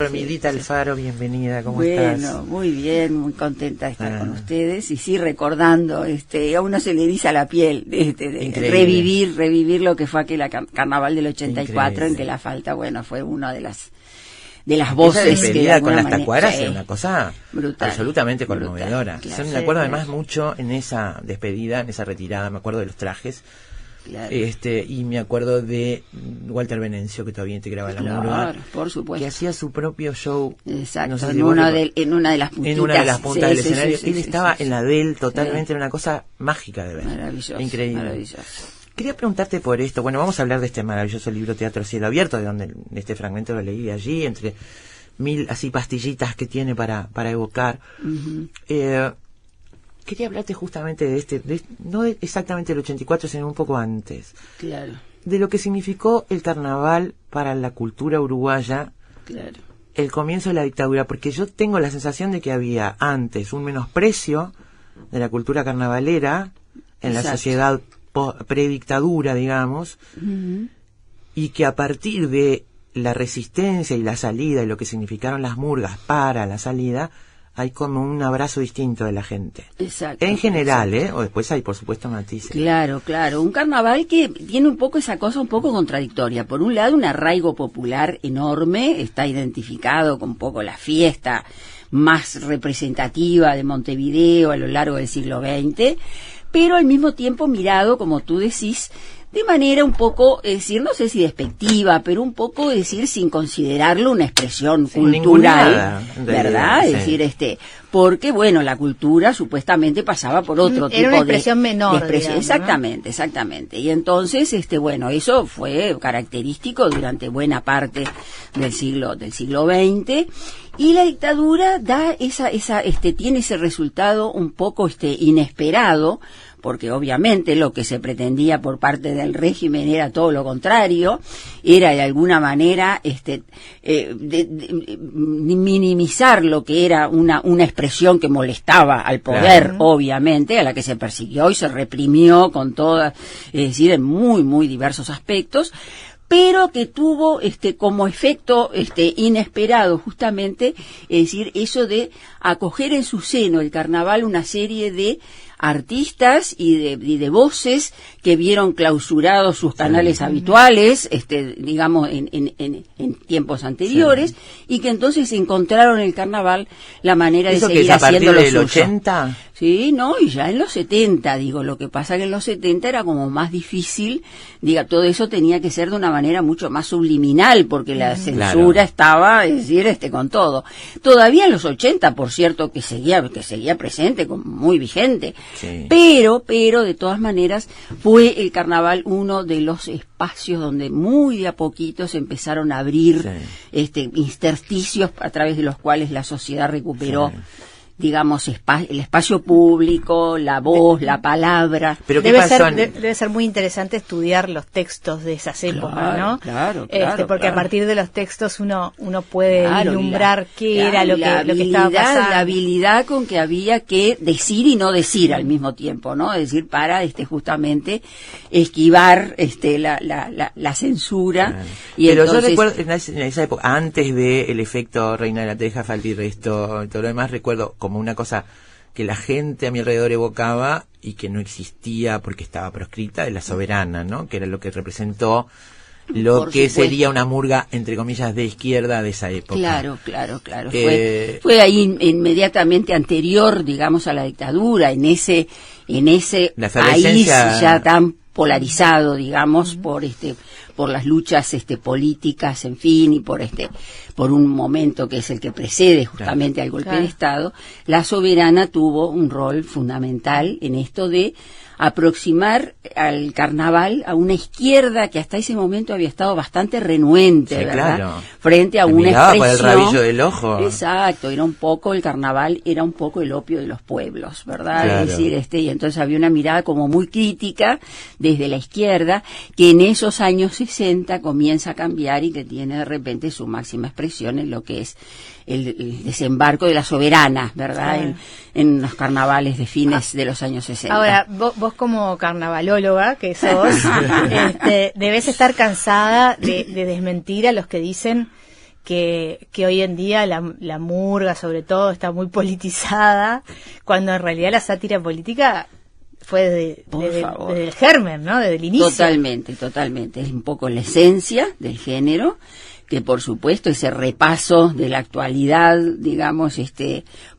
Emilita Alfaro, bienvenida, ¿cómo estás? estás? Bueno, muy bien, muy contenta de estar con ustedes, y sí, recordando, a uno se le eriza la piel, de revivir lo que fue aquel carnaval del 84, increíble. En que La Falta, bueno, fue una de las voces que de con las tacuaras es una cosa brutal, absolutamente conmovedora. Claro, Yo me acuerdo además mucho en esa despedida, en esa retirada, me acuerdo de los trajes. Claro. Y me acuerdo de Walter Venencio, que todavía integraba la murga, por supuesto, que hacía su propio show. Exacto, no sé si en una de las puntitas, en una de las puntas del escenario. Él estaba en la de él totalmente, era una cosa mágica de ver. Maravilloso, increíble. Maravilloso. Quería preguntarte por esto. Bueno, vamos a hablar de este maravilloso libro Teatro Cielo Abierto, de donde este fragmento lo leí de allí, entre 1000 así pastillitas que tiene para evocar. Quería hablarte justamente de no exactamente el 84, sino un poco antes. Claro. De lo que significó el carnaval para la cultura uruguaya. Claro. El comienzo de la dictadura, porque yo tengo la sensación de que había antes un menosprecio de la cultura carnavalera en la sociedad predictadura, digamos, y que a partir de la resistencia y la salida y lo que significaron las murgas para la salida, hay como un abrazo distinto de la gente. Exacto. En general, o después hay, por supuesto, matices. Claro. Un carnaval que tiene un poco esa cosa un poco contradictoria. Por un lado, un arraigo popular enorme, está identificado con un poco la fiesta más representativa de Montevideo a lo largo del siglo XX, pero al mismo tiempo mirado, como tú decís, de manera un poco, no sé si despectiva, pero un poco sin considerarlo una expresión cultural, ¿verdad? Es decir, porque bueno, la cultura supuestamente pasaba por otro tipo de... Era una expresión menor, digamos, Exactamente. Y entonces, bueno, eso fue característico durante buena parte del siglo XX, y la dictadura da tiene ese resultado un poco inesperado, porque obviamente lo que se pretendía por parte del régimen era todo lo contrario, era de alguna manera minimizar lo que era una expresión que molestaba al poder, obviamente, a la que se persiguió y se reprimió con todas, en muy, muy diversos aspectos, pero que tuvo como efecto inesperado justamente, eso de acoger en su seno el carnaval una serie de artistas y de voces que vieron clausurados sus canales habituales, digamos, en tiempos anteriores, y que entonces encontraron el carnaval la manera de seguir haciendo lo suyo. ¿Eso que es a partir del 80? Sí, no, y ya en los 70, lo que pasa que en los 70 era como más difícil, todo eso tenía que ser de una manera mucho más subliminal, porque la censura estaba, con todo. Todavía en los 80, por cierto, que seguía presente, muy vigente. Sí. Pero de todas maneras fue el carnaval uno de los espacios donde muy de a poquito se empezaron a abrir intersticios a través de los cuales la sociedad recuperó digamos, el espacio público, la voz, la palabra. Pero debe ser muy interesante estudiar los textos de esas épocas, ¿no? Claro. Porque a partir de los textos uno puede vislumbrar qué era lo que estaba pasando. La habilidad con que había que decir y no decir al mismo tiempo, ¿no? Es decir, para justamente esquivar la censura. Y pero entonces, yo recuerdo en esa época, antes del efecto Reina de la Teja, Falta y Resto, todo lo demás, recuerdo como una cosa que la gente a mi alrededor evocaba y que no existía porque estaba proscrita, de la soberana, ¿no? Que era lo que representó lo que sería una murga, entre comillas, de izquierda de esa época. Claro. Fue ahí inmediatamente anterior, digamos, a la dictadura, en ese país ya tan polarizado, digamos, por las luchas políticas, en fin, y por un momento que es el que precede justamente al golpe de Estado. La soberana tuvo un rol fundamental en esto de aproximar al carnaval a una izquierda que hasta ese momento había estado bastante renuente, ¿verdad? Claro. Frente a una expresión. Por el rabillo del ojo. Exacto, el carnaval era un poco el opio de los pueblos, ¿verdad? Claro. Es decir, y entonces había una mirada como muy crítica desde la izquierda, que en esos años 60 comienza a cambiar y que tiene de repente su máxima expresión en lo que es el desembarco de la soberana, ¿verdad? Claro. En los carnavales de fines de los años 60. Ahora, vos como carnavalóloga que sos, debes estar cansada de desmentir a los que dicen que hoy en día la murga sobre todo está muy politizada, cuando en realidad la sátira política fue desde el germen, ¿no? Desde el inicio. Totalmente. Es un poco la esencia del género, que por supuesto ese repaso de la actualidad, digamos,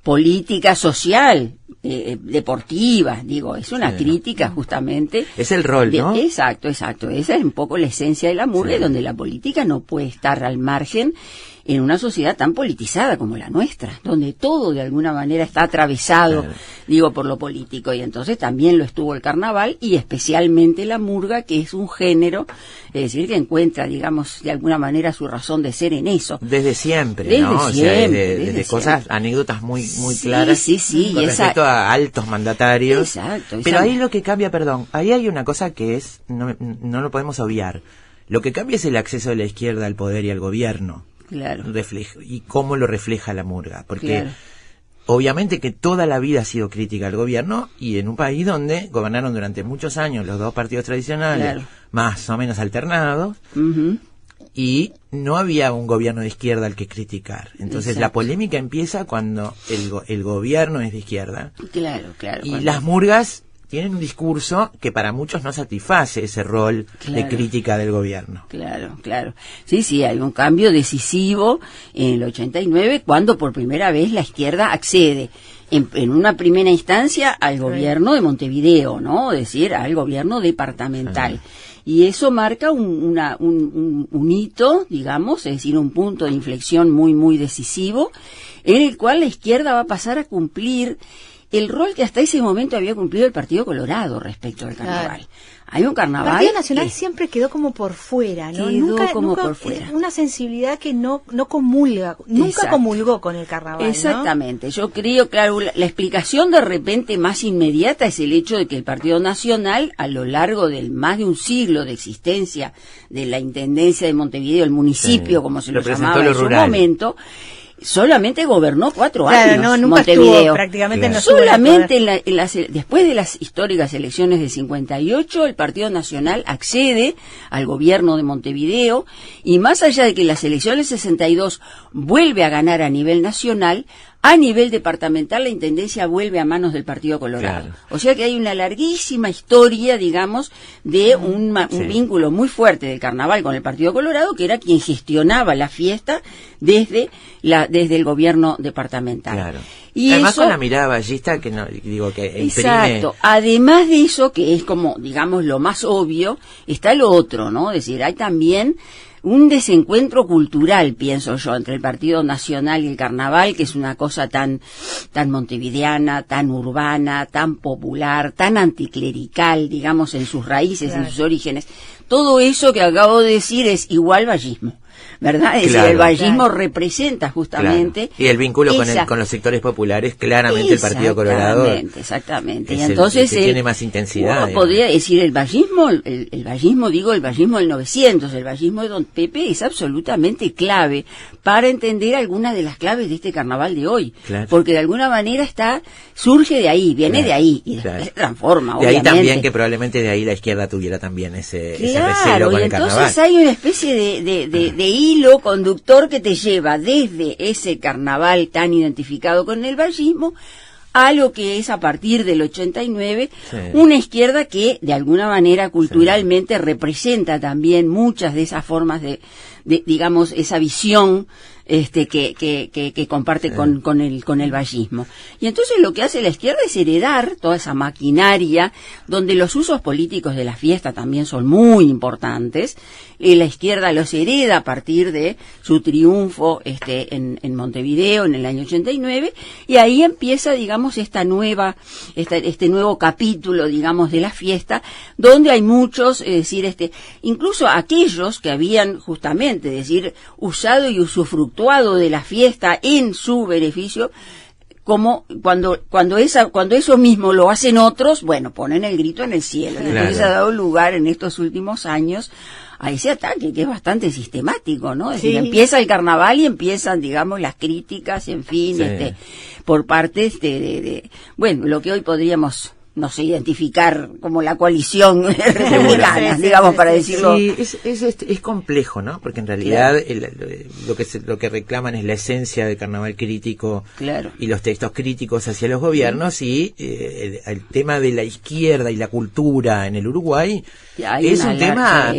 política, social, deportiva, digo, es una crítica justamente. Es el rol, ¿no? Exacto. Esa es un poco la esencia de la murga, donde la política no puede estar al margen en una sociedad tan politizada como la nuestra, donde todo de alguna manera está atravesado, digo, por lo político, y entonces también lo estuvo el carnaval y especialmente la murga, que es un género, es decir, que encuentra, digamos, de alguna manera su razón de ser en eso. Desde siempre, ¿no? Desde cosas, anécdotas muy claras. Sí, con respecto a altos mandatarios. Exacto. Pero ahí lo que cambia, ahí hay una cosa que es, no lo podemos obviar. Lo que cambia es el acceso de la izquierda al poder y al gobierno. Claro. Y cómo lo refleja la murga. Porque obviamente que toda la vida ha sido crítica al gobierno, y en un país donde gobernaron durante muchos años los dos partidos tradicionales, más o menos alternados, y no había un gobierno de izquierda al que criticar. Entonces la polémica empieza cuando el gobierno es de izquierda. Claro. Y las murgas tienen un discurso que para muchos no satisface ese rol de crítica del gobierno. Claro. Sí, hay un cambio decisivo en el 89, cuando por primera vez la izquierda accede en una primera instancia al gobierno de Montevideo, ¿no? Es decir, al gobierno departamental. Y eso marca un hito, digamos, es decir, un punto de inflexión muy decisivo, en el cual la izquierda va a pasar a cumplir el rol que hasta ese momento había cumplido el Partido Colorado respecto al carnaval. Hay un carnaval. El Partido Nacional siempre quedó como por fuera, ¿no? Nunca por fuera. Una sensibilidad que no comulga, nunca comulgó con el carnaval. Exactamente. ¿no? Yo creo, claro, la explicación de repente más inmediata es el hecho de que el Partido Nacional, a lo largo del más de un siglo de existencia de la Intendencia de Montevideo, el municipio, como se lo llamaba en su momento, solamente gobernó 4 años nunca Montevideo. Estuvo, prácticamente no solamente después de las históricas elecciones del 58, el Partido Nacional accede al gobierno de Montevideo, y más allá de que las elecciones 62 vuelve a ganar a nivel nacional, a nivel departamental la intendencia vuelve a manos del Partido Colorado. Claro. O sea que hay una larguísima historia, digamos, de un vínculo muy fuerte del carnaval con el Partido Colorado, que era quien gestionaba la fiesta desde el gobierno departamental. Claro. Y además eso, con la mirada ballista que imprime. Exacto. Además de eso, que es como, digamos, lo más obvio, está lo otro, ¿no? Es decir, hay también un desencuentro cultural, pienso yo, entre el Partido Nacional y el carnaval, que es una cosa tan montevideana, tan urbana, tan popular, tan anticlerical, digamos, en sus raíces, en sus orígenes. Todo eso que acabo de decir es igual vallismo, ¿verdad? Es decir, el vallismo representa justamente... Claro. Y el vínculo con los sectores populares, claramente el Partido Colorado... Exactamente. Y entonces el que tiene más intensidad. Uno podría decir el vallismo del 900, el vallismo de Don Pepe es absolutamente clave para entender algunas de las claves de este carnaval de hoy. Claro. Porque de alguna manera surge de ahí, viene de ahí, y después se transforma, obviamente. De ahí también que probablemente de ahí la izquierda tuviera también ese recelo con el carnaval. Entonces hay una especie de hilo conductor que te lleva desde ese carnaval tan identificado con el vallismo a lo que es, a partir del 89, una izquierda que de alguna manera culturalmente representa también muchas de esas formas de digamos, esa visión que comparte con el vallismo. Y entonces lo que hace la izquierda es heredar toda esa maquinaria, donde los usos políticos de la fiesta también son muy importantes. La izquierda los hereda a partir de su triunfo en Montevideo en el año 89, y ahí empieza, digamos, este nuevo capítulo, digamos, de la fiesta, donde hay muchos, es decir, incluso aquellos que habían justamente, es decir, usado y usufructuado de la fiesta en su beneficio, como cuando eso mismo lo hacen otros, bueno, ponen el grito en el cielo. Claro. Entonces ha dado lugar en estos últimos años a ese ataque que es bastante sistemático, ¿no? Es decir, empieza el carnaval y empiezan, digamos, las críticas, en fin, por parte bueno, lo que hoy podríamos no sé, identificar como la coalición republicana, digamos, para decirlo. Sí, es complejo, ¿no? Porque en realidad lo que reclaman es la esencia del carnaval crítico y los textos críticos hacia los gobiernos y el tema de la izquierda y la cultura en el Uruguay es un tema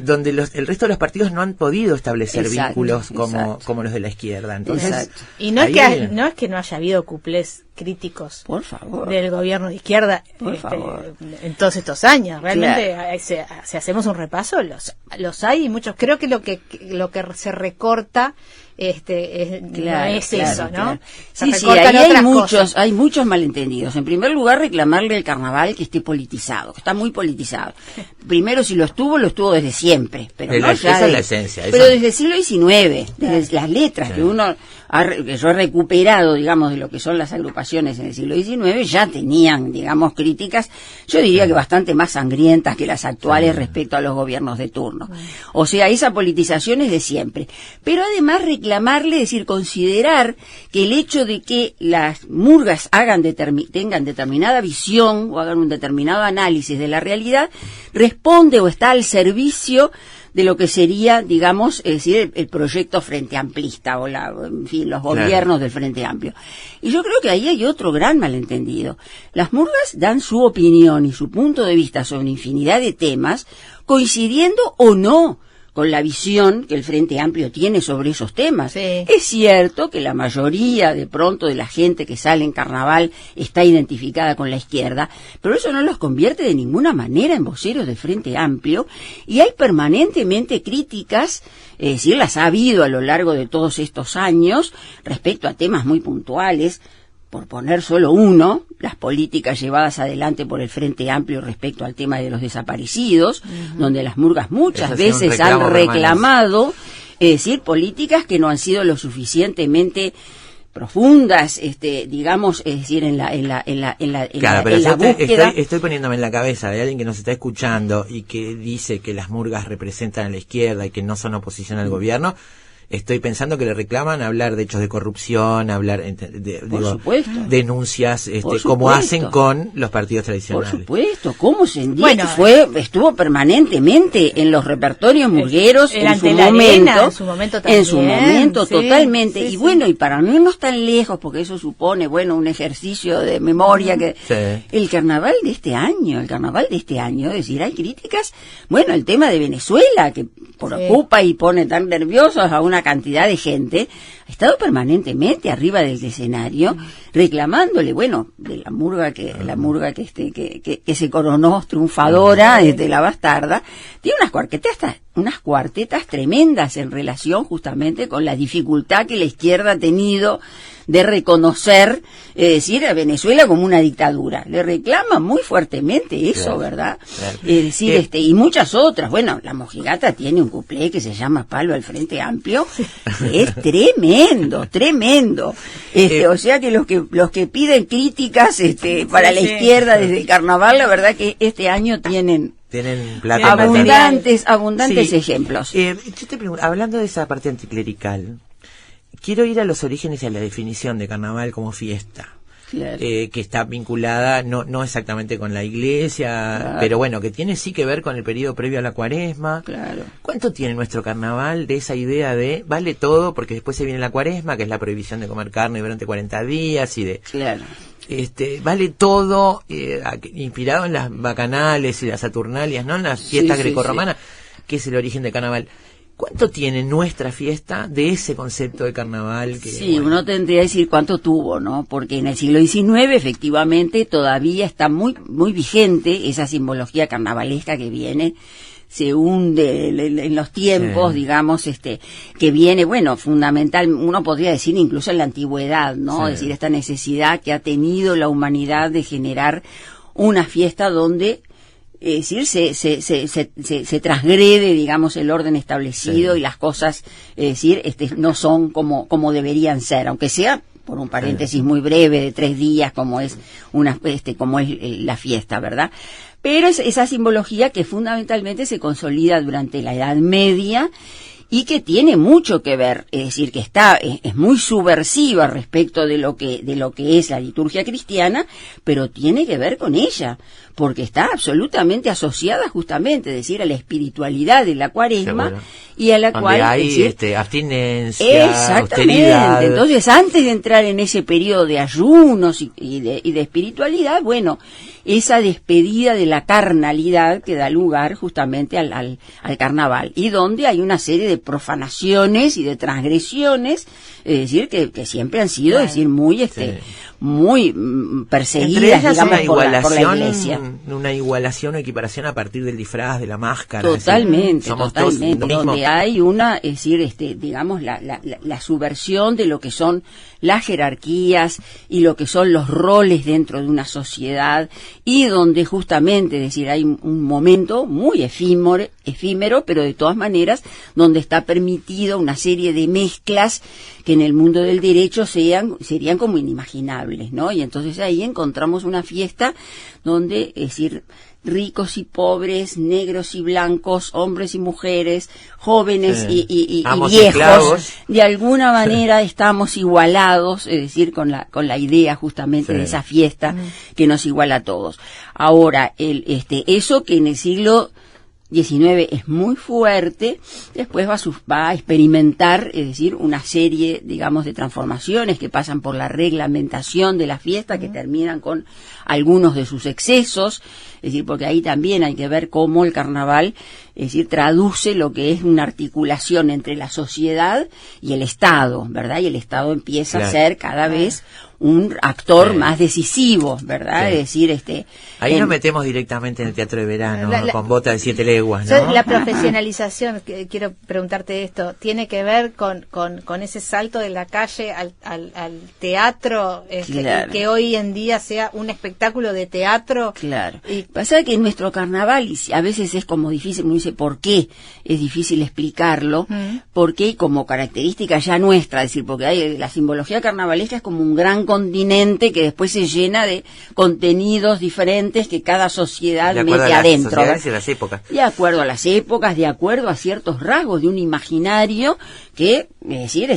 donde el resto de los partidos no han podido establecer vínculos como los de la izquierda. Entonces, y no es que no haya habido cuplés críticos, por favor, del gobierno de izquierda en todos estos años. Realmente, si hacemos un repaso, los hay y muchos. Creo que lo que se recorta no es eso, ¿no? Claro. Sí, hay muchos malentendidos. En primer lugar, reclamarle al carnaval que esté politizado, que está muy politizado. Primero, si lo estuvo desde siempre, pero esa es la esencia. Pero desde el siglo XIX, desde las letras que yo he recuperado, digamos, de lo que son las agrupaciones en el siglo XIX, ya tenían, digamos, críticas, yo diría que bastante más sangrientas que las actuales respecto a los gobiernos de turno. O sea, esa politización es de siempre. Pero además reclamarle, es decir, considerar que el hecho de que las murgas tengan determinada visión o hagan un determinado análisis de la realidad, responde o está al servicio de lo que sería, digamos, es decir, el proyecto Frente Amplista o los gobiernos del Frente Amplio. Y yo creo que ahí hay otro gran malentendido. Las murgas dan su opinión y su punto de vista sobre infinidad de temas, coincidiendo o no con la visión que el Frente Amplio tiene sobre esos temas. Sí. Es cierto que la mayoría, de pronto, de la gente que sale en carnaval está identificada con la izquierda, pero eso no los convierte de ninguna manera en voceros del Frente Amplio, y hay permanentemente críticas, es decir, las ha habido a lo largo de todos estos años, respecto a temas muy puntuales. Por poner solo uno, las políticas llevadas adelante por el Frente Amplio respecto al tema de los desaparecidos, donde las murgas muchas veces han reclamado, es decir, políticas que no han sido lo suficientemente profundas, digamos, es decir, en la búsqueda. Estoy poniéndome en la cabeza de alguien que nos está escuchando y que dice que las murgas representan a la izquierda y que no son oposición al gobierno. Estoy pensando que le reclaman hablar de hechos de corrupción, hablar denuncias, como hacen con los partidos tradicionales. Por supuesto, ¿cómo se entiende? Estuvo permanentemente en los repertorios murgueros en su momento también, totalmente. Sí, y bueno, y para no irnos tan lejos, porque eso supone, un ejercicio de memoria el carnaval de este año, es decir, hay críticas, el tema de Venezuela, que preocupa y pone tan nerviosos a una cantidad de gente, ha estado permanentemente arriba del escenario reclamándole, de la murga que se coronó triunfadora desde la bastarda, tiene unas cuartetas tremendas en relación justamente con la dificultad que la izquierda ha tenido de reconocer, a Venezuela como una dictadura. Le reclaman muy fuertemente eso, ¿verdad? Claro. Es decir, y muchas otras. La Mojigata tiene un cuplé que se llama Palo al Frente Amplio, que es tremendo. O sea que los que piden críticas, para la izquierda desde el carnaval, la verdad que este año tienen abundantes ejemplos. Yo te pregunto, hablando de esa parte anticlerical, quiero ir a los orígenes y a la definición de carnaval como fiesta, que está vinculada no exactamente con la iglesia, pero que tiene sí que ver con el periodo previo a la Cuaresma. Claro. ¿Cuánto tiene nuestro carnaval de esa idea de vale todo porque después se viene la Cuaresma, que es la prohibición de comer carne durante 40 días y de... Claro. Vale todo, inspirado en las bacanales y las saturnalias, ¿no? En las fiestas grecorromanas, que es el origen del carnaval. ¿Cuánto tiene nuestra fiesta de ese concepto de carnaval? Uno tendría que decir cuánto tuvo, ¿no? Porque en el siglo XIX, efectivamente, todavía está muy, muy vigente esa simbología carnavalesca que viene, se hunde en los tiempos, digamos, que viene, fundamental, uno podría decir incluso en la antigüedad, ¿no? Es decir, esta necesidad que ha tenido la humanidad de generar una fiesta donde, es decir, se transgrede, digamos, el orden establecido y las cosas, es decir, no son como deberían ser, aunque sea por un paréntesis muy breve de 3 días, como es la fiesta, ¿verdad? Pero es esa simbología que fundamentalmente se consolida durante la Edad Media y que tiene mucho que ver, es decir, que es muy subversiva respecto de lo que es la liturgia cristiana, pero tiene que ver con ella, porque está absolutamente asociada justamente, es decir, a la espiritualidad de la Cuaresma. Seguro. Y a la donde cual hay decir, abstinencia, austeridad. Entonces, antes de entrar en ese periodo de ayunos y de espiritualidad, bueno, esa despedida de la carnalidad que da lugar justamente al carnaval, y donde hay una serie de profanaciones y de transgresiones, es decir, que siempre han sido, es decir, muy muy perseguidas, digamos, por la Iglesia. Una igualación o equiparación a partir del disfraz, de la máscara. Totalmente, somos totalmente. Donde hay una, es decir, digamos, la subversión de lo que son las jerarquías y lo que son los roles dentro de una sociedad, y donde justamente, es decir, hay un momento muy efímero, pero de todas maneras, donde está permitido una serie de mezclas que en el mundo del derecho serían como inimaginables, ¿no? Y entonces ahí encontramos una fiesta donde, es decir, ricos y pobres, negros y blancos, hombres y mujeres, jóvenes y viejos, de alguna manera estamos igualados, es decir, con la idea justamente de esa fiesta que nos iguala a todos. Ahora, eso que en el siglo XIX es muy fuerte, después va a experimentar, es decir, una serie, digamos, de transformaciones que pasan por la reglamentación de la fiesta, que terminan con algunos de sus excesos, es decir, porque ahí también hay que ver cómo el carnaval, es decir, traduce lo que es una articulación entre la sociedad y el Estado, ¿verdad? Y el Estado empieza a ser cada vez un actor más decisivo, ¿verdad? Es decir, ahí nos metemos directamente en el teatro de verano, con Bota de 7 leguas, ¿no? La profesionalización, quiero preguntarte esto, ¿tiene que ver con ese salto de la calle al teatro, que hoy en día sea un espectáculo de teatro? Claro. Y pasa que en nuestro carnaval, y a veces es como difícil, uno dice, ¿por qué? Es difícil explicarlo, porque como característica ya nuestra, es decir, porque hay la simbología carnavalesca es como un gran continente que después se llena de contenidos diferentes que cada sociedad mete adentro. De las épocas. De acuerdo a las épocas, de acuerdo a ciertos rasgos de un imaginario que, es decir,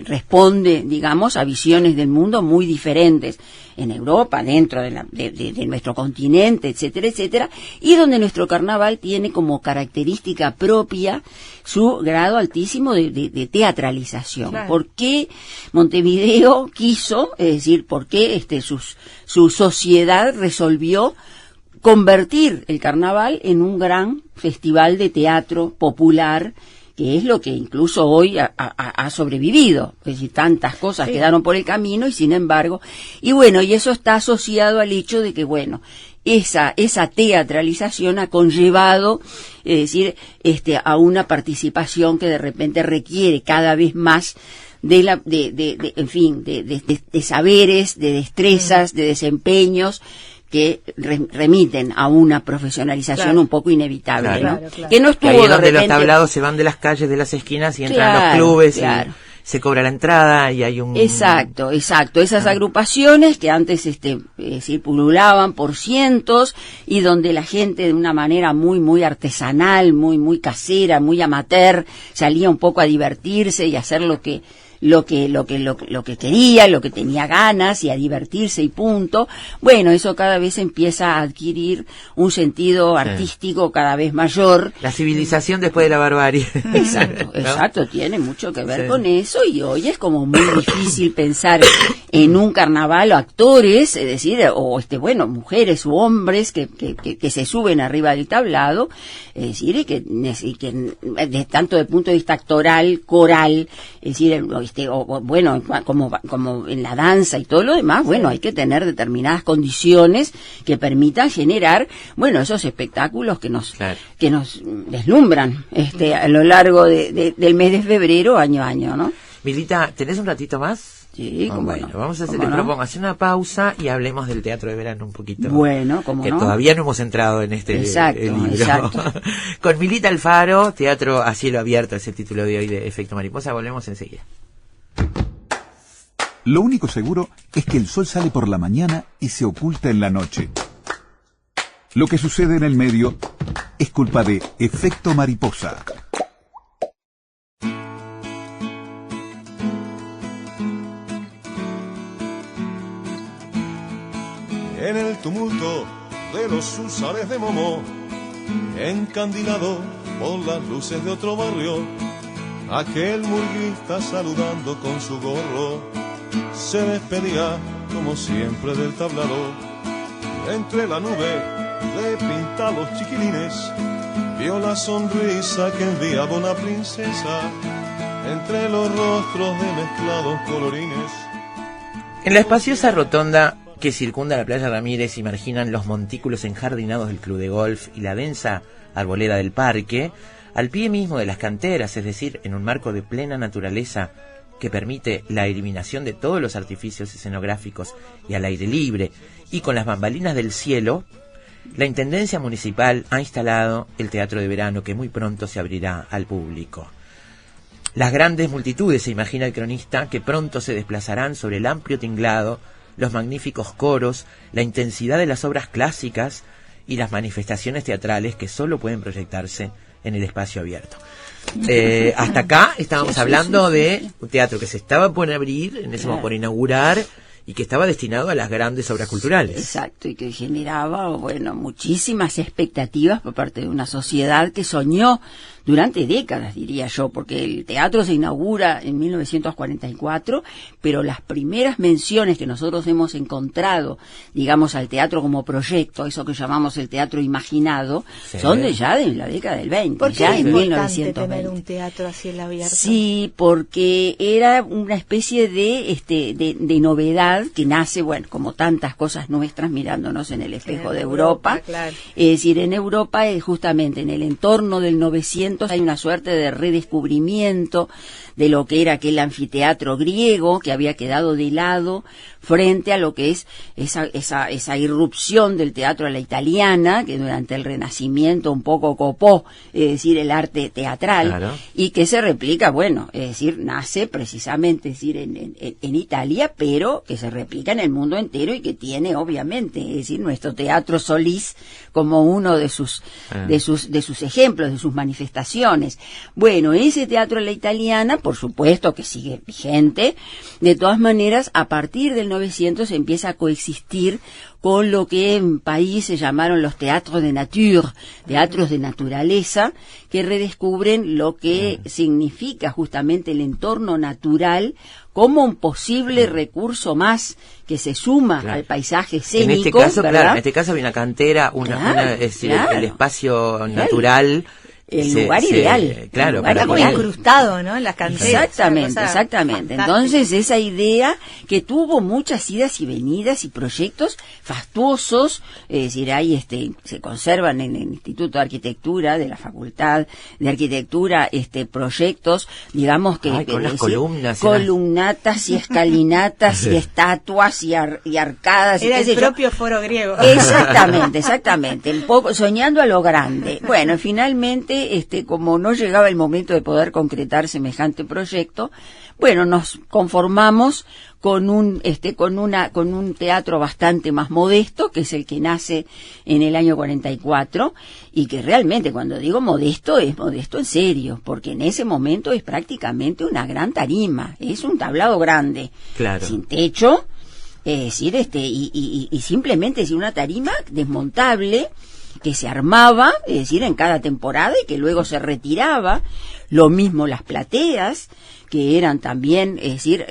responde, digamos, a visiones del mundo muy diferentes en Europa, dentro de nuestro continente, etcétera, etcétera, y donde nuestro carnaval tiene como característica propia su grado altísimo de teatralización. Claro. ¿Por qué Montevideo quiso, es decir, por qué su sociedad resolvió convertir el carnaval en un gran festival de teatro popular, que es lo que incluso hoy ha sobrevivido? Es decir, tantas cosas quedaron por el camino y sin embargo, y eso está asociado al hecho de que, esa teatralización ha conllevado, es decir, a una participación que de repente requiere cada vez más de saberes, de destrezas, de desempeños que remiten a una profesionalización un poco inevitable, ¿no? Que no estuvo ahí donde los tablados se van de las calles, de las esquinas y entran a los clubes y se cobra la entrada y hay un... Exacto. Esas agrupaciones que antes pululaban por cientos y donde la gente de una manera muy, muy artesanal, muy, muy casera, muy amateur, salía un poco a divertirse y a hacer lo que quería, lo que tenía ganas y a divertirse y punto. Eso cada vez empieza a adquirir un sentido artístico cada vez mayor. La civilización después de la barbarie. Exacto, tiene mucho que ver con eso, y hoy es como muy difícil pensar en un carnaval o actores, es decir, o mujeres u hombres que se suben arriba del tablado, es decir, y que de tanto de punto de vista actoral, coral, es decir, como en la danza y todo lo demás, hay que tener determinadas condiciones que permitan generar, esos espectáculos que nos deslumbran, a lo largo del mes de febrero, año a año, ¿no? Milita, ¿tenés un ratito más? Sí, vamos a propongo hacer una pausa y hablemos del teatro de verano un poquito. Que todavía no hemos entrado en este libro. Exacto. Con Milita Alfaro, Teatro a cielo abierto, es el título de hoy de Efecto Mariposa. Volvemos enseguida. Lo único seguro es que el sol sale por la mañana y se oculta en la noche. Lo que sucede en el medio es culpa de Efecto Mariposa. en el tumulto de los húsares de Momo, encandilado por las luces de otro barrio, aquel murguista saludando con su gorro, se despedía como siempre del tablado. Entre la nube de pintados chiquilines, vio la sonrisa que enviaba una princesa, entre los rostros de mezclados colorines. En la espaciosa rotonda que circunda la playa Ramírez y marginan los montículos enjardinados del club de golf y la densa arboleda del parque, al pie mismo de las canteras, es decir, en un marco de plena naturaleza que permite la eliminación de todos los artificios escenográficos y al aire libre, y con las bambalinas del cielo, la Intendencia Municipal ha instalado el Teatro de Verano, que muy pronto se abrirá al público. Las grandes multitudes, se imagina el cronista, que pronto se desplazarán sobre el amplio tinglado, los magníficos coros, la intensidad de las obras clásicas y las manifestaciones teatrales que solo pueden proyectarse en el espacio abierto. Hasta acá estábamos hablando de un teatro que se estaba por abrir, en ese momento por inaugurar, y que estaba destinado a las grandes obras culturales. Exacto, y que generaba, bueno, muchísimas expectativas por parte de una sociedad que soñó durante décadas, diría yo, porque el teatro se inaugura en 1944, pero las primeras menciones que nosotros hemos encontrado, digamos, al teatro como proyecto, eso que llamamos el teatro imaginado, son de la década del 20, ¿Por qué ya es en importante 1920. tener un teatro así en abierto? Sí, porque era una especie de novedad que nace, bueno, como tantas cosas nuestras, mirándonos en el espejo de Europa. Claro. Es decir, en Europa, justamente en el entorno del 900, hay una suerte de redescubrimiento de lo que era aquel anfiteatro griego que había quedado de lado frente a lo que es esa irrupción del teatro a la italiana, que durante el Renacimiento un poco copó, es decir, el arte teatral, claro, y que se replica, bueno, es decir, nace precisamente, es decir, en Italia, pero que se replica en el mundo entero y que tiene, obviamente, es decir, nuestro Teatro Solís como uno de sus ejemplos, de sus manifestaciones. Bueno, ese teatro a la italiana, por supuesto que sigue vigente. De todas maneras, a partir del 900 empieza a coexistir con lo que en París se llamaron los teatros de nature, teatros de naturaleza, que redescubren lo que significa justamente el entorno natural como un posible recurso más que se suma al paisaje escénico. En este caso hay una cantera, es decir, el espacio natural. El lugar ideal. Claro, está muy incrustado, ¿no? En las canteras. Exactamente. Entonces, esa idea que tuvo muchas idas y venidas y proyectos fastuosos, es decir, ahí se conservan en el Instituto de Arquitectura de la Facultad de Arquitectura, proyectos, digamos que con las columnas, columnatas y escalinatas y estatuas y arcadas. Era el propio foro griego. Exactamente. Un poco soñando a lo grande. Bueno, finalmente, como no llegaba el momento de poder concretar semejante proyecto, bueno, nos conformamos con un teatro bastante más modesto, que es el que nace en el año 44, y que realmente, cuando digo modesto, es modesto en serio, porque en ese momento es prácticamente una gran tarima, es un tablado grande, claro, sin techo, es decir, y simplemente es una tarima desmontable, que se armaba, es decir, en cada temporada y que luego se retiraba. Lo mismo las plateas, que eran también, es decir,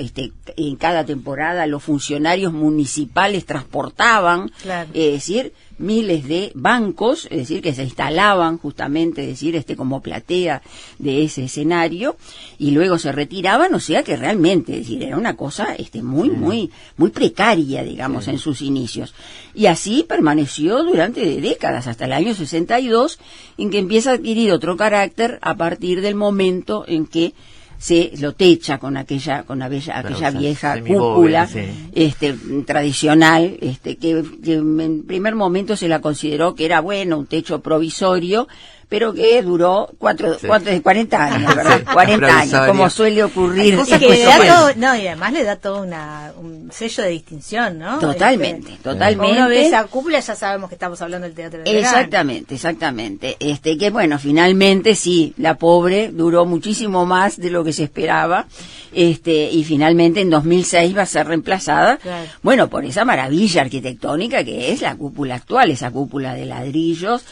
en cada temporada los funcionarios municipales transportaban, claro, es decir, miles de bancos, es decir, que se instalaban justamente, es decir, como platea de ese escenario, y luego se retiraban, o sea que realmente, es decir, era una cosa muy precaria, digamos, en sus inicios. Y así permaneció durante décadas, hasta el año 62, en que empieza a adquirir otro carácter a partir del momento en que se lo techa con aquella vieja cúpula, tradicional, que en primer momento se la consideró que era, bueno, un techo provisorio, pero que duró 40 años, ¿verdad? 40 años, como suele ocurrir. Y además le da todo un sello de distinción, ¿no? Totalmente. Cuando uno ve esa cúpula ya sabemos que estamos hablando del teatro de verano. Exactamente. Que bueno, finalmente sí, la pobre duró muchísimo más de lo que se esperaba, y finalmente en 2006 va a ser reemplazada, bueno, por esa maravilla arquitectónica que es la cúpula actual, esa cúpula de ladrillos,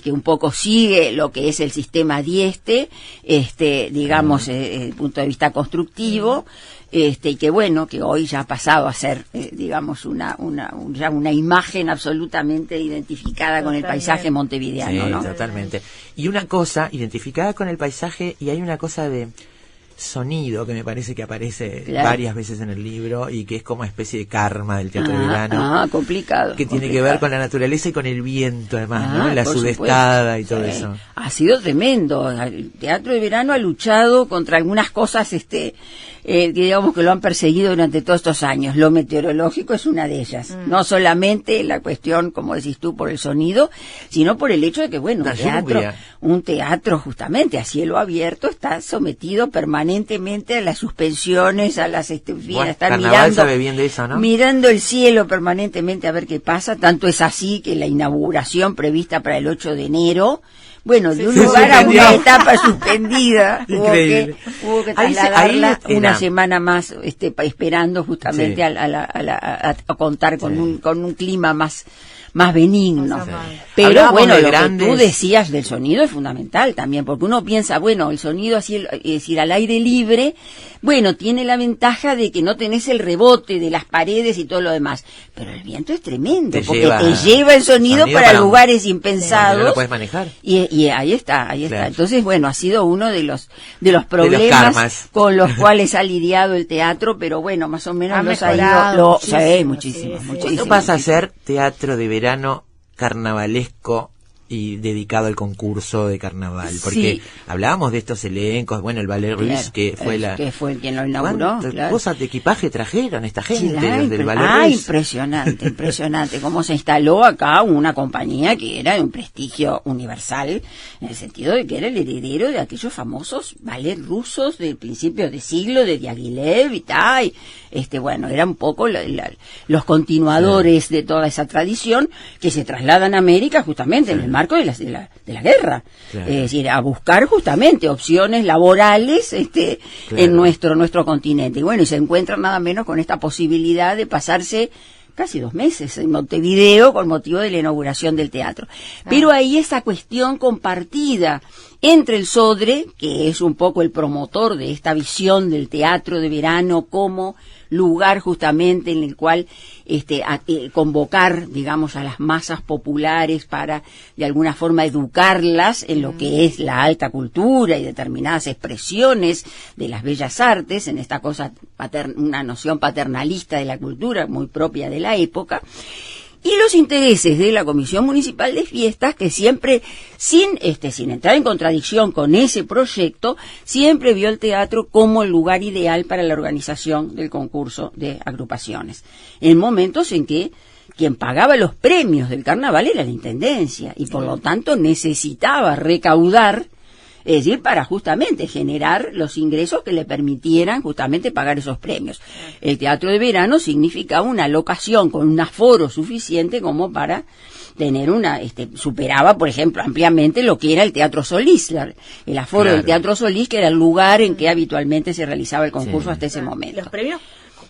que un poco sigue lo que es el sistema Dieste, digamos, desde el punto de vista constructivo, y que bueno, que hoy ya ha pasado a ser, digamos, ya una imagen absolutamente identificada con el paisaje montevideano, ¿no? Totalmente. Y una cosa identificada con el paisaje, y hay una cosa de sonido que me parece que aparece varias veces en el libro y que es como una especie de karma del teatro de verano. Complicado. Que tiene que ver con la naturaleza y con el viento, además, ¿no? La sudestada y todo eso. Ha sido tremendo. El teatro de verano ha luchado contra algunas cosas, que digamos que lo han perseguido durante todos estos años. Lo meteorológico es una de ellas. No solamente la cuestión, como decís tú, por el sonido, sino por el hecho de que, bueno, un teatro justamente a cielo abierto está sometido permanentemente a las suspensiones, a las estar mirando el cielo permanentemente a ver qué pasa. Tanto es así que la inauguración prevista para el 8 de enero, bueno, de un lugar a una etapa suspendida, hubo que trasladarla una semana más, esperando justamente a contar con un clima más benigno. Pero bueno, lo que tú decías del sonido es fundamental también, porque uno piensa, bueno, el sonido así, es decir, al aire libre, bueno, tiene la ventaja de que no tenés el rebote de las paredes y todo lo demás, pero el viento es tremendo, porque te lleva el sonido para lugares impensados. No lo puedes manejar. Y ahí está. Claro. Entonces, bueno, ha sido uno de los problemas con los cuales ha lidiado el teatro, pero bueno, más o menos ha ido muchísimo. ¿Cuándo pasa a ser teatro de verano carnavalesco y dedicado al concurso de carnaval? Porque hablábamos de estos elencos, bueno, el Ballet Ruiz, que fue el quien lo inauguró. Cosas de equipaje trajeron esta gente desde el Ballet Ruiz. Impresionante cómo se instaló acá una compañía que era de un prestigio universal, en el sentido de que era el heredero de aquellos famosos ballet rusos del principio de siglo, de Diaghilev y tal. Bueno, eran un poco los continuadores de toda esa tradición que se trasladan a América justamente en el marco de la guerra. Es decir, a buscar justamente opciones laborales en nuestro continente. Y bueno, y se encuentran nada menos con esta posibilidad de pasarse casi 2 meses en Montevideo con motivo de la inauguración del teatro. Pero ahí esa cuestión compartida entre el Sodre, que es un poco el promotor de esta visión del teatro de verano como lugar justamente en el cual convocar, digamos, a las masas populares para de alguna forma educarlas en lo que es la alta cultura y determinadas expresiones de las bellas artes, en esta cosa una noción paternalista de la cultura muy propia de la época. Y los intereses de la Comisión Municipal de Fiestas, que siempre, sin entrar en contradicción con ese proyecto, siempre vio el teatro como el lugar ideal para la organización del concurso de agrupaciones. En momentos en que quien pagaba los premios del carnaval era la Intendencia, y por lo tanto necesitaba recaudar, es decir, para justamente generar los ingresos que le permitieran justamente pagar esos premios. El teatro de verano significaba una locación con un aforo suficiente como para tener superaba, por ejemplo, ampliamente lo que era el Teatro Solís, el aforo del Teatro Solís, que era el lugar en que habitualmente se realizaba el concurso hasta ese momento. Los premios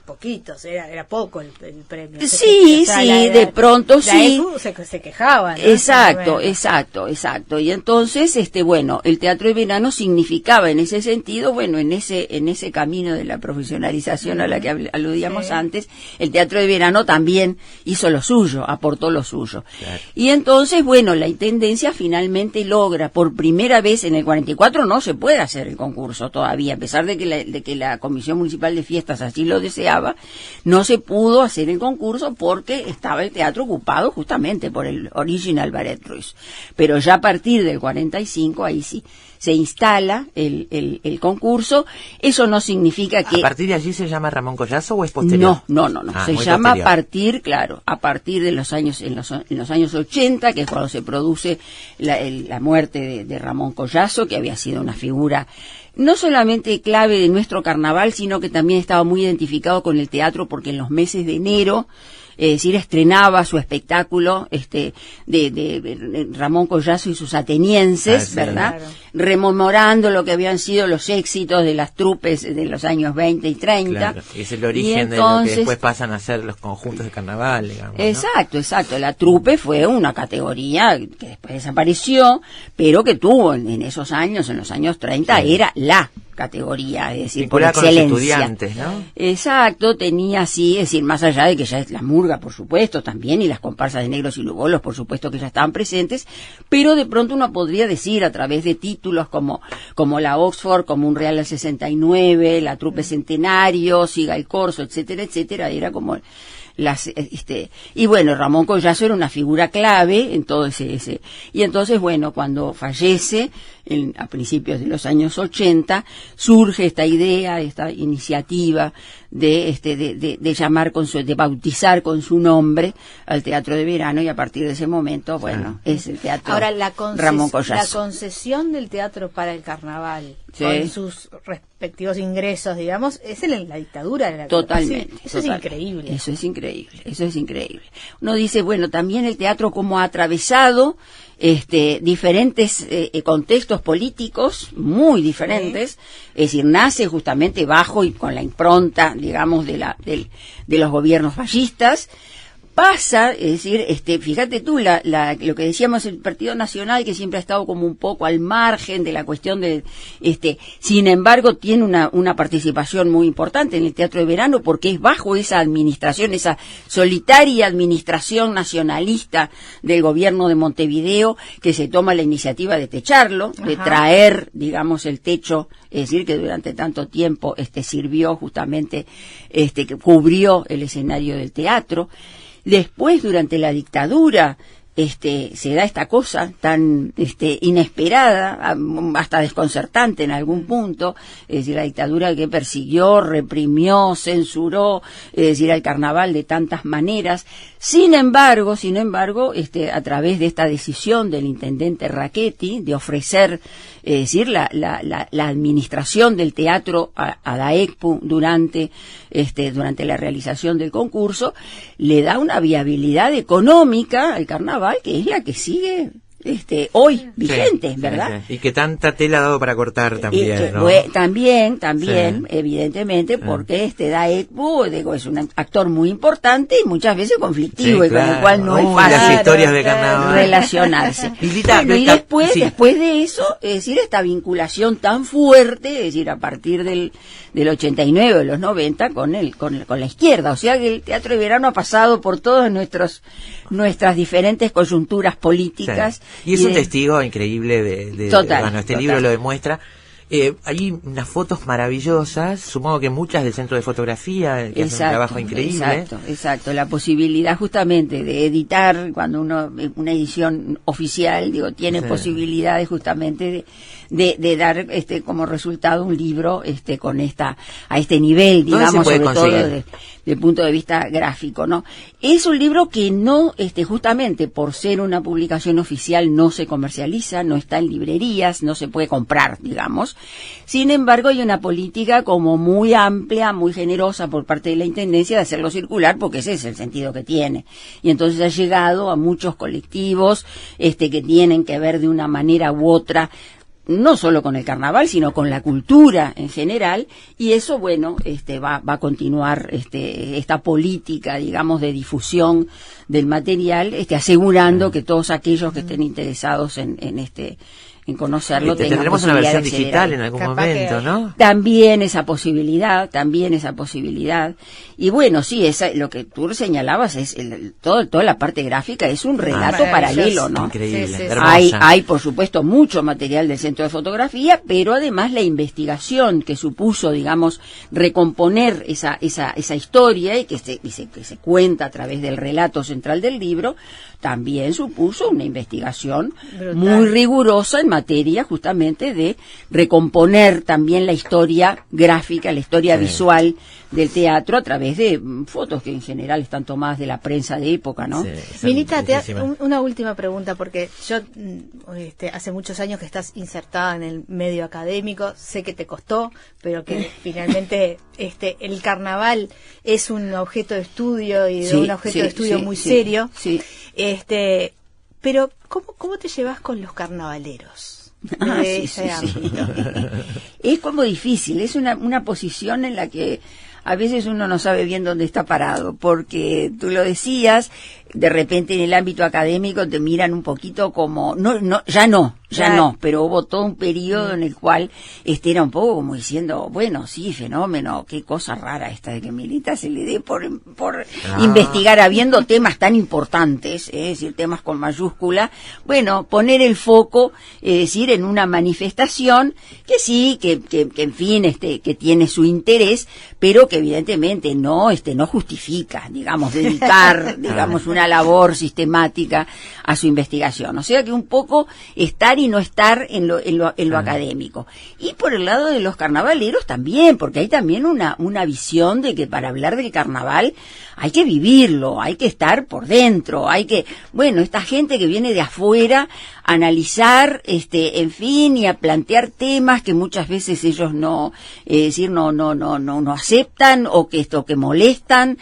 poquitos, era poco el premio. De pronto sí. Se quejaban, ¿no? Exacto. Y entonces, el teatro de verano significaba en ese sentido, en ese camino de la profesionalización a la que aludíamos antes, el teatro de verano también hizo lo suyo, aportó lo suyo. Claro. Y entonces, la Intendencia finalmente logra, por primera vez en el 44 no se puede hacer el concurso todavía, a pesar de que la Comisión Municipal de Fiestas así lo deseaba, no se pudo hacer el concurso porque estaba el teatro ocupado justamente por el Original Ballet Russe. Pero ya a partir del 45, ahí sí, se instala el concurso. Eso no significa que... ¿A partir de allí se llama Ramón Collazo o es posterior? No. Se llama posterior. a partir de los años, en los años 80, que es cuando se produce la muerte de Ramón Collazo, que había sido una figura no solamente clave de nuestro carnaval, sino que también estaba muy identificado con el teatro, porque en los meses de enero, es decir, estrenaba su espectáculo de Ramón Collazo y sus atenienses, sí, ¿verdad? Claro. Rememorando lo que habían sido los éxitos de las trupes de los años 20 y 30. Claro, es el origen de lo que después pasan a ser los conjuntos de carnaval, digamos, ¿no? Exacto. La trupe fue una categoría que después desapareció, pero que tuvo en esos años, en los años 30, sí, era la categoría, es decir, por excelencia. Con los estudiantes, ¿no? Exacto, tenía así, es decir, más allá de que ya es la murga, por supuesto, también, y las comparsas de negros y lugolos, por supuesto que ya estaban presentes, pero de pronto uno podría decir, a través de títulos como la Oxford, como un Real del 69, la Trupe Centenario, Siga el Corso, etcétera, era como y bueno, Ramón Collazo era una figura clave en todo ese y entonces, bueno, cuando fallece a principios de los años 80, surge esta idea, esta iniciativa de llamar de bautizar con su nombre al Teatro de Verano, y a partir de ese momento, bueno, es el Teatro Ramón Collazo. La concesión del teatro para el carnaval, sí, con sus respectivos ingresos, digamos, es en la dictadura de la totalmente. Sí, eso es increíble. Eso es increíble. Uno dice, bueno, también el teatro como ha atravesado diferentes contextos políticos muy diferentes, es decir, nace justamente bajo y con la impronta, digamos, de los gobiernos fascistas. Pasa, es decir, fíjate tú, lo que decíamos, el Partido Nacional, que siempre ha estado como un poco al margen de la cuestión sin embargo, tiene una participación muy importante en el Teatro de Verano, porque es bajo esa administración, esa solitaria administración nacionalista del gobierno de Montevideo, que se toma la iniciativa de techarlo, de traer, digamos, el techo, es decir, que durante tanto tiempo, sirvió justamente, que cubrió el escenario del teatro. Después, durante la dictadura, se da esta cosa tan inesperada, hasta desconcertante en algún punto, es decir, la dictadura que persiguió, reprimió, censuró, es decir, al carnaval de tantas maneras. Sin embargo, a través de esta decisión del intendente Rachetti de ofrecer, es decir, la administración del teatro a la ECPU durante la realización del concurso, le da una viabilidad económica al carnaval, que es la que sigue hoy vigente, ¿verdad? Sí. Y que tanta tela ha dado para cortar también, ¿no? También, sí, evidentemente, porque da ECPU, es un actor muy importante y muchas veces conflictivo, sí, y con el cual no es fácil las historias de carnaval relacionarse. Y después de eso, es decir, esta vinculación tan fuerte, es decir, a partir del 89, de los 90, con la izquierda. O sea que el Teatro de Verano ha pasado por todas nuestras diferentes coyunturas políticas. Sí. Y es un testigo increíble este libro lo demuestra. Hay unas fotos maravillosas, supongo que muchas del Centro de Fotografía, que hacen un trabajo increíble. Exacto. La posibilidad justamente de editar, cuando una edición oficial, tiene posibilidades justamente de dar como resultado un libro con a este nivel, digamos, sobre todo desde el punto de vista gráfico, ¿no? Es un libro que no, justamente por ser una publicación oficial, no se comercializa, no está en librerías, no se puede comprar, digamos. Sin embargo, hay una política como muy amplia, muy generosa por parte de la Intendencia de hacerlo circular, porque ese es el sentido que tiene. Y entonces ha llegado a muchos colectivos que tienen que ver de una manera u otra, no solo con el carnaval, sino con la cultura en general, y eso, bueno, va a continuar esta política, digamos, de difusión del material, asegurando que todos aquellos que estén interesados en conocerlo tendremos una versión digital en algún momento, ¿no? También esa posibilidad. Y bueno, sí, lo que tú señalabas es toda la parte gráfica, es un relato paralelo, ¿no? Increíble, sí. Hay por supuesto mucho material del Centro de Fotografía, pero además la investigación que supuso, digamos, recomponer esa historia y que se cuenta a través del relato central del libro, también supuso una investigación brutal, muy rigurosa en materia justamente de recomponer también la historia gráfica, la historia visual del teatro a través de fotos que en general están tomadas de la prensa de época, ¿no? Sí, Milita, una última pregunta, porque yo hace muchos años que estás insertada en el medio académico, sé que te costó, pero que finalmente el carnaval es un objeto de estudio y un objeto de estudio muy serio. Sí. Pero ¿cómo te llevas con los carnavaleros? Es como difícil, es una posición en la que a veces uno no sabe bien dónde está parado, porque tú lo decías, de repente en el ámbito académico te miran un poquito como, ya no, pero hubo todo un periodo en el cual era un poco como diciendo, bueno, sí, fenómeno, qué cosa rara esta de que Milita se le dé por investigar habiendo temas tan importantes, es decir, temas con mayúscula, bueno, poner el foco, es decir, en una manifestación que sí, que en fin, que tiene su interés, pero que evidentemente no justifica, digamos, dedicar, digamos, una labor sistemática a su investigación. O sea que un poco estar y no estar en lo académico. Y por el lado de los carnavaleros también, porque hay también una visión de que para hablar del carnaval hay que vivirlo, hay que estar por dentro, esta gente que viene de afuera a analizar, en fin, y a plantear temas que muchas veces ellos no aceptan o que molestan,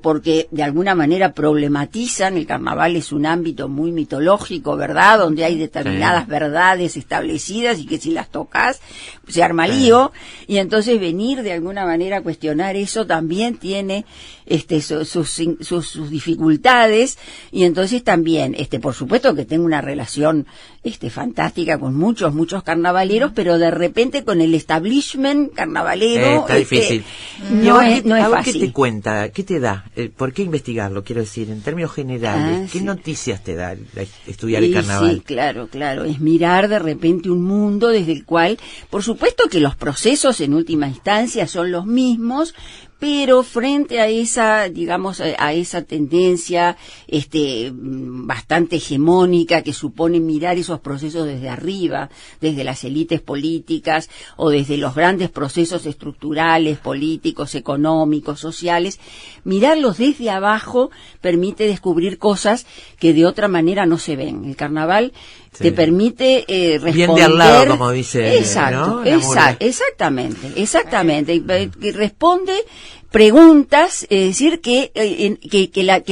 porque de alguna manera problematizan. El carnaval es un ámbito muy mitológico, ¿verdad? Donde hay determinadas verdades establecidas y que si las tocas se arma lío, y entonces venir de alguna manera a cuestionar eso también tiene sus dificultades, y entonces también por supuesto que tengo una relación fantástica con muchos carnavaleros, pero de repente con el establishment carnavalero está difícil. No es fácil. ¿Qué te cuenta? ¿Qué te da? ¿Por qué investigarlo? Quiero decir, en términos generales, ¿qué noticias te da estudiar el carnaval? Sí, claro, es mirar de repente un mundo desde el cual, por supuesto que los procesos en última instancia son los mismos, pero frente a esa, digamos, a esa tendencia bastante hegemónica que supone mirar esos procesos desde arriba, desde las élites políticas o desde los grandes procesos estructurales, políticos, económicos, sociales, mirarlos desde abajo permite descubrir cosas que de otra manera no se ven. El carnaval te permite responder. Bien de al lado, como dice. Exacto, ¿no? Exactamente. Y responde preguntas, es decir, que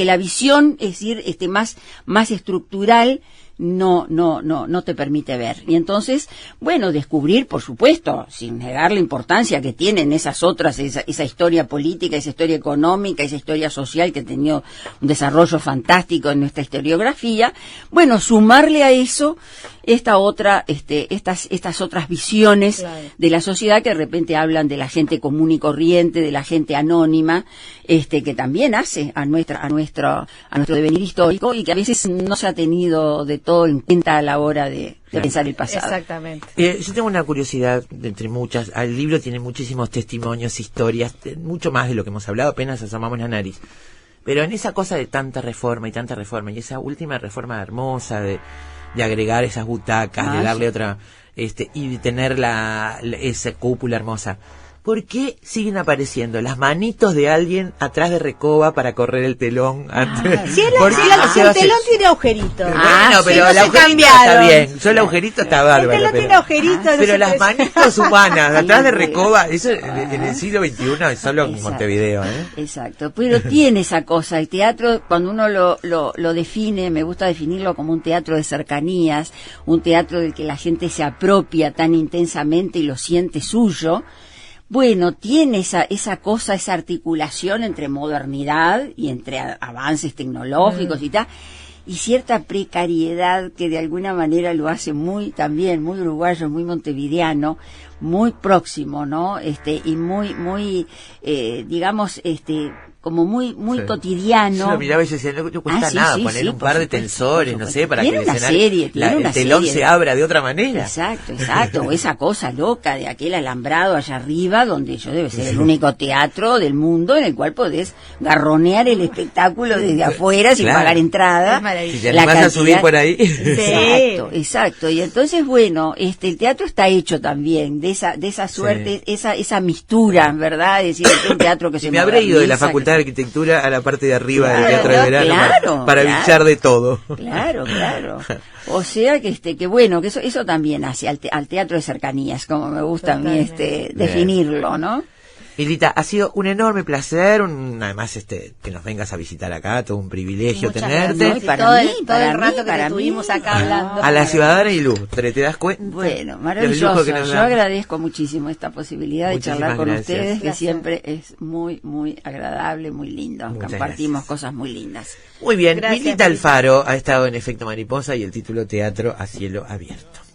la visión, es decir, más estructural no te permite ver. Y entonces, bueno, descubrir, por supuesto, sin negar la importancia que tienen esas otras, esa historia política, esa historia económica, esa historia social que ha tenido un desarrollo fantástico en nuestra historiografía, bueno, sumarle a eso estas otras visiones de la sociedad que de repente hablan de la gente común y corriente, de la gente anónima, que también hace a nuestro devenir histórico y que a veces no se ha tenido de todo en cuenta a la hora de pensar el pasado. Exactamente. Yo tengo una curiosidad, entre muchas. El libro tiene muchísimos testimonios, historias, mucho más de lo que hemos hablado, apenas asomamos la nariz. Pero en esa cosa de tanta reforma, y esa última reforma hermosa de agregar esas butacas, de darle otra, y de tener esa cúpula hermosa. ¿Por qué siguen apareciendo las manitos de alguien atrás de Recoba para correr el telón? Si el telón tiene agujeritos. Bueno, pero el agujerito está bien. El agujerito está bárbaro. El telón tiene agujeritos. Pero las manitos humanas atrás de Recoba, eso en el siglo XXI es solo en Montevideo. Exacto, pero tiene esa cosa. El teatro, cuando uno lo define, me gusta definirlo como un teatro de cercanías, un teatro del que la gente se apropia tan intensamente y lo siente suyo. Bueno, tiene esa cosa, esa articulación entre modernidad y entre avances tecnológicos y tal, y cierta precariedad que de alguna manera lo hace también muy uruguayo, muy montevideano, muy próximo, ¿no? Y muy, digamos, como muy Sí. cotidiano. Yo lo miraba y decía, no cuesta nada poner un par de tensores, no sé, para que el escenario, el telón se abra de otra manera. Exacto, o esa cosa loca de aquel alambrado allá arriba, donde debe ser el único teatro del mundo en el cual podés garronear el espectáculo desde afuera sin pagar entrada. Si te animás a subir por ahí. Exacto. Y entonces, bueno, el teatro está hecho también de esa suerte, esa mistura, ¿verdad? Es decir, es un teatro que se me habré ido de la Facultad de Arquitectura a la parte de arriba del Teatro de Verano para bichar de todo. Claro. O sea que bueno, que eso también hace al teatro de cercanías, como me gusta a mí definirlo, ¿no? Milita, ha sido un enorme placer, además que nos vengas a visitar acá, todo un privilegio tenerte. No, todo el rato que estuvimos acá hablando. A la ciudadana ilustre, ¿te das cuenta? Bueno, maravilloso. Yo agradezco muchísimo esta posibilidad de charlar con ustedes, que siempre es muy, muy agradable, muy lindo. Compartimos cosas muy lindas. Muy bien, Milita Alfaro ha estado en Efecto Mariposa y el título Teatro a Cielo Abierto.